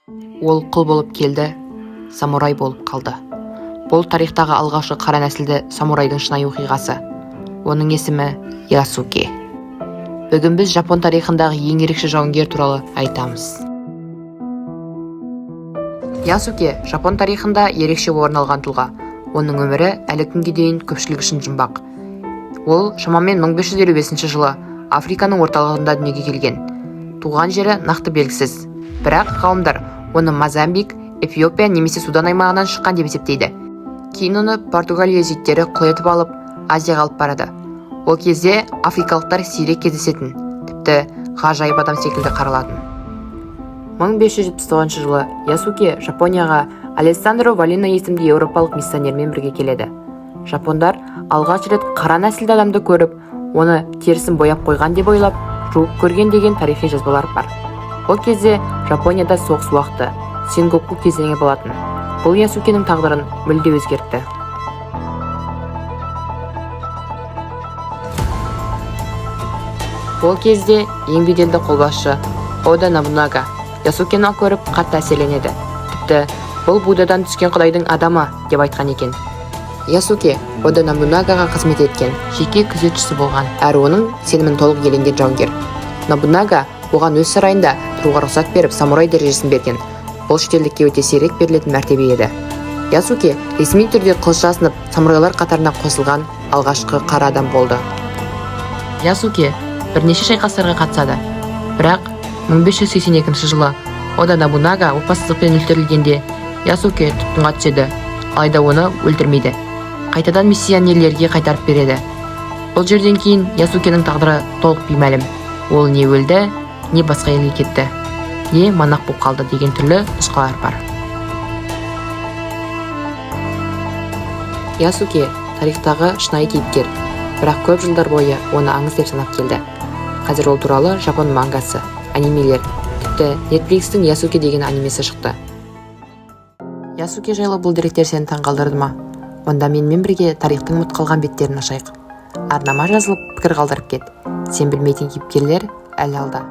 Ол құл болып келді, самурай болып қалды. Бұл тарихтағы алғашқы қара нәсілді самурайдың шынайы оқиғасы. Оның есімі Ясуке. Бүгін біз Жапон тарихындағы ең ерекше жауынгер туралы айтамыз. Ясуке Жапон тарихында ерекше орын алған тұлға. Оның өмірі әлі күнге дейін көпшілік үшін жұмбақ. Ол шамамен 1555 жылы Африканың орталығында дүниеге келген. Туған жері нақты белгісіз. Бірақ ғалымдар оны Мозамбик, Эфиопия немесе Судан аймағынан шыққан деп есептейді. Кейін оны Португалия жерлері құл етіп алып, Азияға алып барады. Ол кезде африкалықтар сирек кездесетін, тіпті ғажайып адам секілді қаралатын. 1579 жылы Ясуке Жапонияға Алессандро Валино есімді еуропалық миссионермен бірге келеді. Жапондар алғаш рет қара нәсілді адамды көріп, оны терісін бояп қойған деп ойлап, жуып көрген деген тарихи жазбалар бар. Ол кезде Жапонияда соғыс уақыты, Сенгоку кезеңі болатын. Бұл Ясукенің тағдырын мүлде өзгертті. Ол кезде ең беделді қолбасшы Ода Нобунага Ясукені көріп қатты әсерленеді. Тіпті бұл Буддадан түскен құдайдың адамы деп айтқан екен. Ясуке Ода Нобунагаға қызмет еткен, жеке күзетшісі болған, әрі оның сенімін толық иеленген жауынгер. Нобунага оған өз сарайында тұруға рұқсат беріп, самурай дәрежесін берген. Бұл шетелдікке өте сирек берілетін мәртебе еді. Ясуке ресми түрде қылыш асынып, самурайлар қатарына қосылған алғашқы қара адам болды. Ясуке бірнеше шайқастарға қатысады. Бірақ 1582 жылы Ода Нобунага опасыздықпен өлтірілгенде Ясуке тұтқынға түседі, алайда оны өлтірмейді. Қайтадан миссионерлерге қайтарып береді. Бұл жерден кейін Ясукенің тағдыры толық беймәлім. Ол не өлді, не басқа елге кетті, не монах болып қалды деген түрлі нұсқалар бар. Ясуке тарихтағы шынайы кейіпкер, бірақ көп жылдар бойы оны аңыз деп санап келді. Қазір ол туралы Жапон мангасы, анимелер, тіпті Netflix'тің Ясуке деген анимесі шықты. Ясуке жайлы бұл деректер сені таңғалдырды ма? Онда менімен бірге тарихтың ұмыт қалған беттерін ашайық. Арнама жазылып, пікір қалдырып кет. Сен білмейтін кейіпкерлер әлі алда.